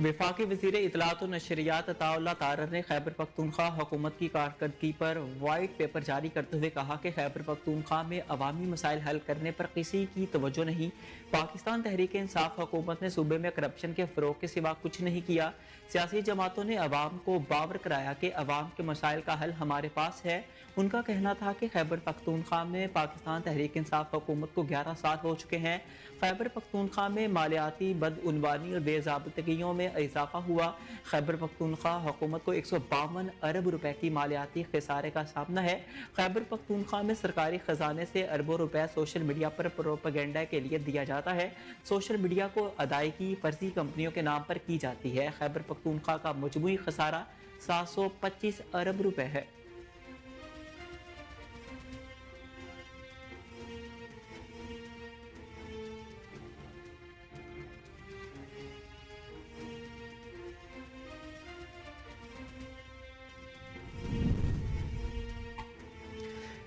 वफाकी वज़ीर इत्तलात व नशरियात अताउल्लाह तारर ने खैबर पख्तूनख्वा हुकूमत की कारकर्दगी पर वाइट पेपर जारी करते हुए कहा कि खैबर पख्तूनख्वा में अवामी मसाइल हल करने पर किसी की तवज्जो नहीं। पाकिस्तान तहरीक इंसाफ हुकूमत ने सूबे में करप्शन के फ़रोग के सिवा कुछ नहीं किया। सियासी जमातों ने अवाम को बावर कराया कि अवाम के मसाइल का हल हमारे पास है। उनका कहना था कि खैबर पख्तूनख्वा में पाकिस्तान तहरीक इंसाफ हुकूमत को 11 साल हो चुके हैं। खैबर पख्तूनख्वा में मालियाती बदउनवानी और बेज़ाब्तगियों में इजाफा हुआ। खैबर पख्तूनख्वा हुकूमत को 152 अरब रुपए की मालियाती खसारे का सामना है। खैबर पख्तूनख्वा में सरकारी खजाने से अरबों रुपए सोशल मीडिया पर प्रोपेगेंडा के लिए दिया जाता है। सोशल मीडिया को अदायगी फर्जी कंपनियों के नाम पर की जाती है। खैबर पख्तूनख्वा का मजमूई खसारा 725 अरब रुपए है।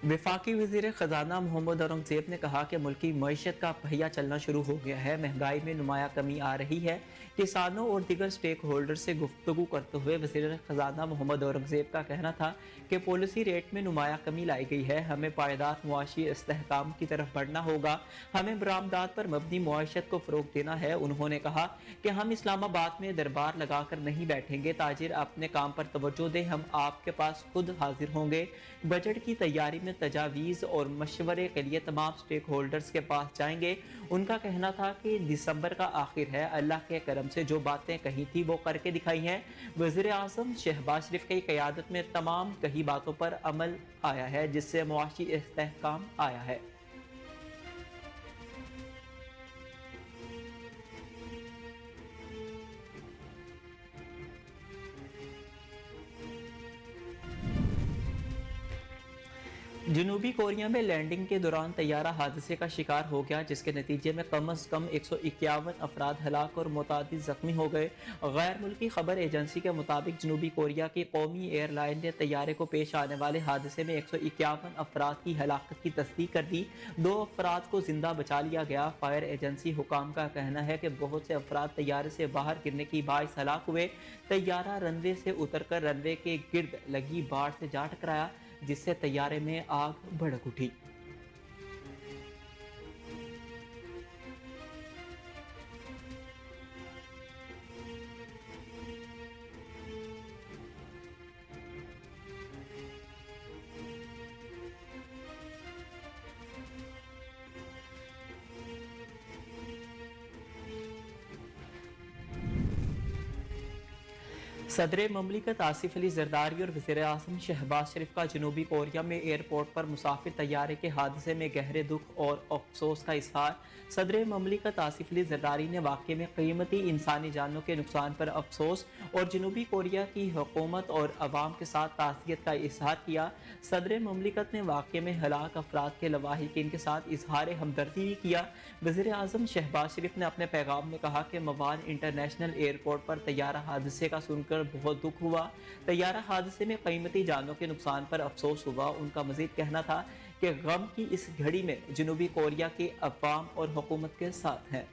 वफाकी वज़ीर ख़जाना मोहम्मद औरंगज़ेब ने कहा कि मुल्की मईशत का पहिया चलना शुरू हो गया है। महंगाई में नुमाया कमी आ रही है। किसानों और दीगर स्टेक होल्डर से गुफ्तगू करते हुए वज़ीर ख़जाना मोहम्मद औरंगज़ेब का कहना था कि पॉलिसी रेट में नुमाया कमी लाई गई है। हमें पायदार मुआशी इस्तेहकाम की तरफ बढ़ना होगा। हमें बरामदात पर मबनी मुआशत को फ़रोग देना है। उन्होंने कहा कि हम इस्लामाबाद में दरबार लगाकर नहीं बैठेंगे। ताजिर अपने काम पर तवज्जो दें, हम आपके पास खुद हाजिर होंगे। बजट की तैयारी में तजावीज़ और मशवरे के लिए तमाम स्टेक होल्डर्स के पास जाएंगे। उनका कहना था कि दिसंबर का आखिर है, अल्लाह के करम से जो बातें कही थी वो करके दिखाई हैं। वज़ीर आज़म शहबाज शरीफ की क़यादत में तमाम कही बातों पर अमल आया है, जिससे मुआशी इस्तेहकाम आया है। जनूबी कोरिया में लैंडिंग के दौरान तैयारा हादसे का शिकार हो गया, जिसके नतीजे में कम अज कम 151 अफराद हलाक और मुतादिद जख्मी हो गए। गैर मुल्की खबर एजेंसी के मुताबिक जनूबी कोरिया की कौमी एयरलाइन ने तैयारे को पेश आने वाले हादसे में 151 अफराद की हलाकत की तस्दीक कर दी। 2 अफराद को जिंदा बचा लिया गया। फायर एजेंसी हुकाम का कहना है कि बहुत से अफराद तैयारे से बाहर गिरने की बाइस हलाक हुए। तैयारा रनवे से उतरकर रनवे के गिर्द लगी बाढ़ से जा टकराया, जिससे तैयारे में आग भड़क उठी। सदर ममलिकत आसिफ अली जरदारी और वज़ीर आज़म शहबाज शरीफ का जनूबी कोरिया में एयरपोर्ट पर मुसाफिर तैयारे के हादसे में गहरे दुख और अफसोस का इजहार। सदर ममलिकत आसिफ अली जरदारी ने वाक़े में कीमती इंसानी जानों के नुकसान पर अफसोस और जनूबी कोरिया की हुकूमत और अवाम के साथ ताज़ियत का इजहार किया। सदर ममलिकत ने वाक़े में हलाक अफराद के लवाहिकीन के साथ इजहार हमदर्दी भी किया। वज़ीर आज़म शहबाज शरीफ ने अपने पैगाम में कहा कि मवान इंटरनेशनल एयरपोर्ट पर तैयारा हादसे का सुनकर बहुत दुख हुआ। तैयारा हादसे में कीमती जानों के नुकसान पर अफसोस हुआ। उनका मजीद कहना था कि गम की इस घड़ी में जनूबी कोरिया के अवाम और हुकूमत के साथ हैं।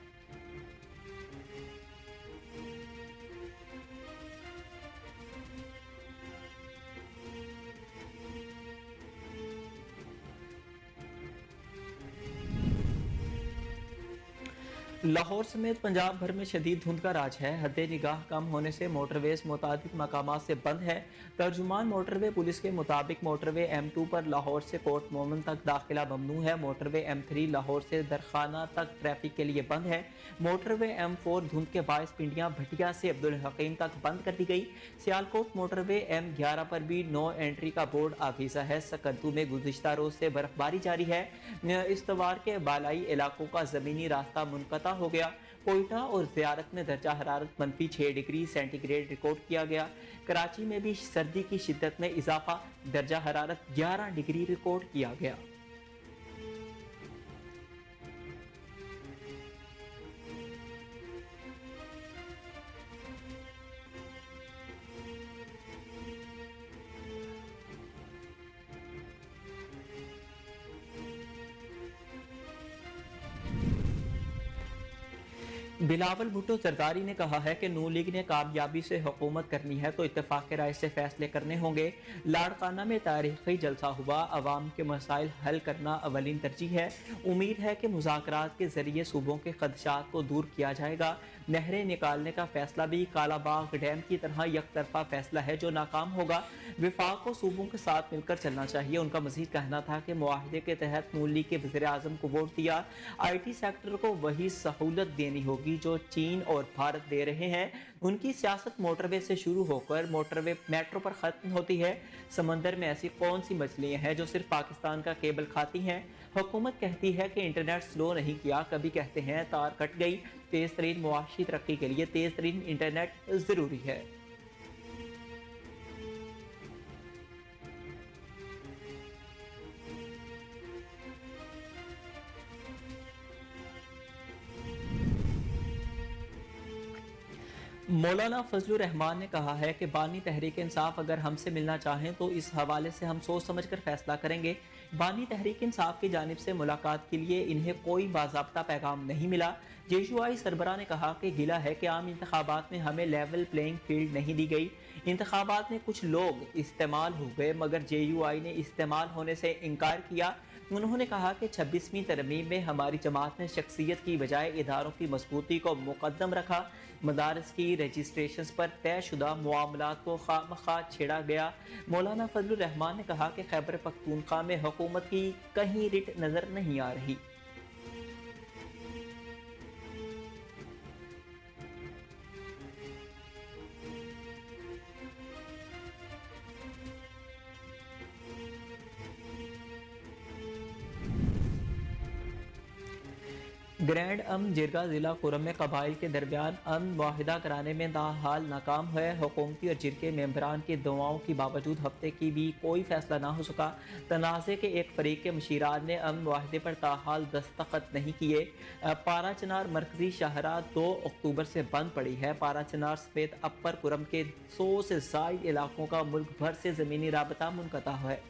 लाहौर समेत पंजाब भर में शदीद धुंध का राज है। हद निगाह कम होने से मोटरवेज मुताबिक मकामात से बंद है। तर्जुमान मोटरवे पुलिस के मुताबिक मोटरवे M2 पर लाहौर से कोट मोमन तक दाखिला ममनू है। मोटरवे M3 लाहौर से दरखाना तक ट्रैफिक के लिए बंद है। मोटरवे M4 धुंध के बायस पिंडियां भटिया से अब्दुल हकीम तक बंद कर दी गई। सियालकोट मोटरवे M11 पर भी नो एंट्री का बोर्ड आवीजा है। सकंतू में गुज़िश्ता रोज से बर्फबारी जारी है। इस्तवार के बालाई इलाकों का जमीनी रास्ता मुनक़ता हो गया। कोयटा और ज़ियारत में दर्जा हरारत -6 डिग्री सेंटीग्रेड रिकॉर्ड किया गया। कराची में भी सर्दी की शिद्दत में इजाफा, दर्जा हरारत 11 डिग्री रिकॉर्ड किया गया। बिलावल भुट्टो जरदारी ने कहा है कि नून लीग ने कामयाबी से हुकूमत करनी है तो इत्तेफाक राय से फैसले करने होंगे। लाड़काना में तारीखी जलसा हुआ, अवाम के मसाइल हल करना अवलिन तरजीह है। उम्मीद है कि मुज़ाकरात के जरिए सूबों के खदशात को दूर किया जाएगा। नहरें निकालने का फैसला भी कालाबाग डैम की तरह एक तरफा फैसला है जो नाकाम होगा। विफाक को सूबों के साथ मिलकर चलना चाहिए। उनका मजीद कहना था कि मुआहदे के तहत नून लीग के वज़ीर आज़म को वोट दिया। IT सेक्टर को वही सहूलत देनी होगी जो चीन और भारत दे रहे हैं। उनकी सियासत मोटरवे से शुरू होकर मोटरवे मेट्रो पर खत्म होती है। समंदर में ऐसी कौन सी मछलियां हैं जो सिर्फ पाकिस्तान का केबल खाती हैं? हुकूमत कहती है कि इंटरनेट स्लो नहीं किया, कभी कहते हैं तार कट गई। तेज तरीन मुआशी तरक्की के लिए तेज तरीन इंटरनेट जरूरी है। मौलाना फजलुर रहमान ने कहा है कि बानी तहरीक इंसाफ अगर हमसे मिलना चाहें तो इस हवाले से हम सोच समझ कर फैसला करेंगे। बानी तहरीक इंसाफ की जानिब से मुलाकात के लिए इन्हें कोई बाज़ाब्ता पैगाम नहीं मिला। JUI सरबराह ने कहा कि गिला है कि आम इंतखाबात में हमें लेवल प्लेइंग फील्ड नहीं दी गई। इंतखाबात में कुछ लोग इस्तेमाल हो गए मगर JUI ने इस्तेमाल होने से इनकार किया। उन्होंने कहा कि 26वीं तरमीम में हमारी जमात ने शख्सियत की बजाय इदारों की मजबूती को मुकद्दम रखा। मदारस की रजिस्ट्रेशन पर तयशुदा मामलात को खामखा छेड़ा गया। मौलाना फजलुर रहमान ने कहा कि खैबर पख्तूनख्वा में हुकूमत की कहीं रिट नजर नहीं आ रही। ग्रैंड अमन जिरगा जिला कुरम में कबाइल के दरमियान अमन मुआहिदा कराने में ताहाल नाकाम है। हुकूमती और जिरके मेंबरान की दुआओं के बावजूद हफ्ते की भी कोई फैसला ना हो सका। तनाज़े के एक फरीक के मशीरान ने अमन मुआहिदे पर ताहाल दस्तखत नहीं किए। पारा चनार मरकजी शाहरा 2 अक्टूबर से बंद पड़ी है। पारा चनार समेत अपर कुरम के 100 से ज़ायद इलाकों का मुल्क भर से ज़मीनी राबता मुनक़ता है।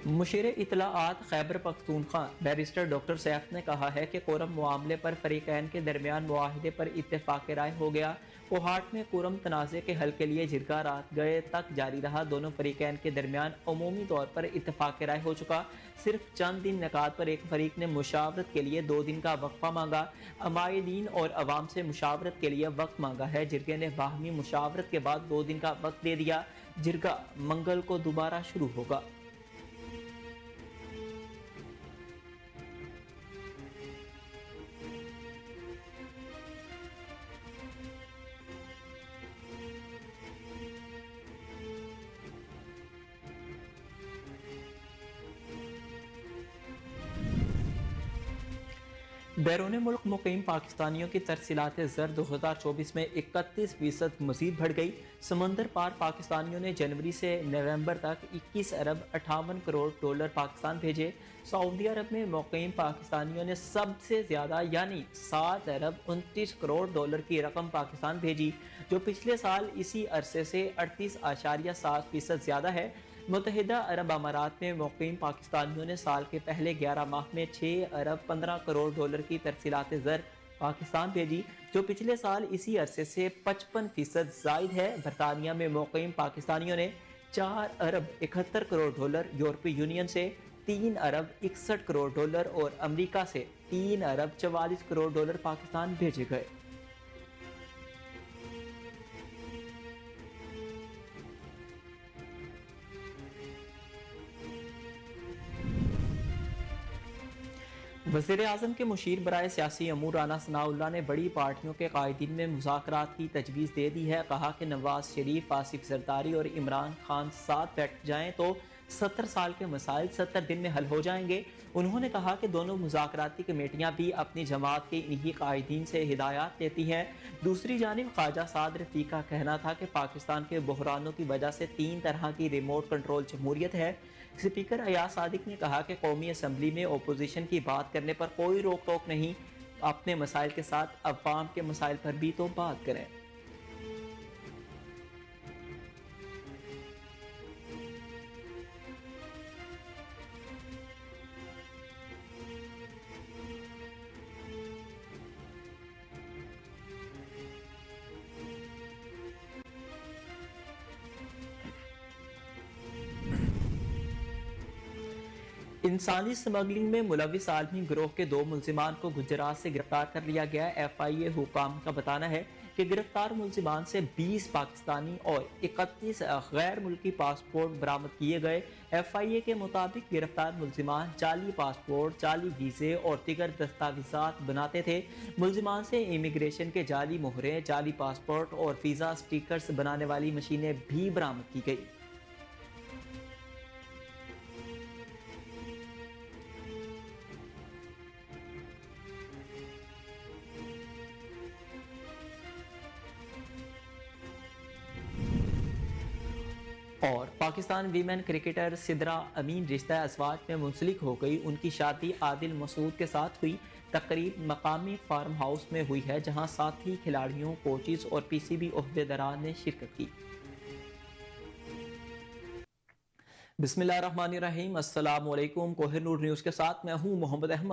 मुशीर इतलाआत खैबर पख्तूनख्वा बैरिस्टर डॉक्टर सैफ ने कहा है कि कोरम मामले पर फरीकैन के दरमियान मुआहिदे पर इत्तेफाक राय हो गया। कोहाट में कोरम तनाज़े के हल के लिए जिरगा रात गए तक जारी रहा। दोनों फरीकैन के दरमियान अमूमी तौर पर इत्तेफाक राय हो चुका। सिर्फ चंद दिन निकात पर एक फरीक ने मुशावरत के लिए 2 दिन का वक्फा मांगा। अमायदीन और अवाम से मुशावरत के लिए वक्त मांगा है। जिरगे ने बाहमी मुशावरत के बाद 2 दिन का वक्त दे दिया। जिरगा मंगल को दोबारा शुरू होगा। बैरून मुल्क मुकीम पाकिस्तानियों की तरसीलात ज़र 2024 में 31% मजीद बढ़ गई। समंदर पार पाकिस्तानियों ने जनवरी से नवंबर तक 21 अरब 58 करोड़ डॉलर पाकिस्तान भेजे। सऊदी अरब में मुकीम पाकिस्तानियों ने सबसे ज़्यादा यानी 7 अरब 29 करोड़ डॉलर की रकम पाकिस्तान भेजी, जो पिछले साल इसी अरसे से 38.7% ज़्यादा है। मुत्तहिदा अरब अमारात में मुकीम पाकिस्तानियों ने साल के पहले 11 माह में 6 अरब 15 करोड़ डॉलर की तरसीलात ज़र पाकिस्तान भेजी, जो पिछले साल इसी अरसे से 55% ज़ायद है। बरतानिया में मुकीम पाकिस्तानियों ने 4 अरब 71 करोड़ डॉलर, यूरोपीय यूनियन से 3 अरब 61 करोड़ डॉलर और अमेरिका से 3 अरब 44 करोड़ डॉलर पाकिस्तान भेजे गए। वज़ीर आज़म के मुशीर बराए सियासी अमूर राना सनाउल्लाह ने बड़ी पार्टियों के कायदीन में मुज़ाकरात की तजवीज़ दे दी है। कहा कि नवाज शरीफ, आसिफ जरदारी और इमरान खान साथ बैठ जाएं तो 70 साल के मसाइल 70 दिन में हल हो जाएंगे। उन्होंने कहा कि दोनों मुज़ाकराती कमेटियाँ भी अपनी जमात के इन्हीं कायदीन से हिदायत देती हैं। दूसरी जानिब ख्वाजा साद रफ़ीक का कहना था कि पाकिस्तान के बहरानों की वजह से 3 तरह की रिमोट कंट्रोल जमहूरियत है। स्पीकर अयाज सादिक ने कहा कि कौमी असम्बली में अपोजिशन की बात करने पर कोई रोक टोक नहीं, اپنے مسائل کے ساتھ عوام کے مسائل پر بھی تو بات کریں۔ انسانی سمگلنگ میں ملوث عالمی گروہ کے 2 ملزمان کو گجرات سے گرفتار کر لیا گیا۔ ایف آئی اے حکام کا بتانا ہے کہ گرفتار ملزمان سے 20 پاکستانی اور 31 غیر ملکی پاسپورٹ برآمد کیے گئے۔ ایف آئی اے کے مطابق گرفتار ملزمان جعلی پاسپورٹ، جعلی ویزے اور دیگر دستاویزات بناتے تھے۔ ملزمان سے امیگریشن کے جعلی مہرے، جعلی پاسپورٹ اور ویزا سٹیکرز بنانے والی مشینیں بھی برآمد کی گئی۔ اور پاکستان ویمن کرکٹر سدرا امین رشتہ ازواج میں منسلک ہو گئی۔ ان کی شادی عادل مسعود کے ساتھ ہوئی۔ تقریب مقامی فارم ہاؤس میں ہوئی ہے، جہاں ساتھی کھلاڑیوں، کوچز اور پی سی بی عہدیداران نے شرکت کی۔ بسم اللہ الرحمن الرحیم۔ السلام علیکم۔ کوہر نور نیوز کے ساتھ میں ہوں محمد احمد۔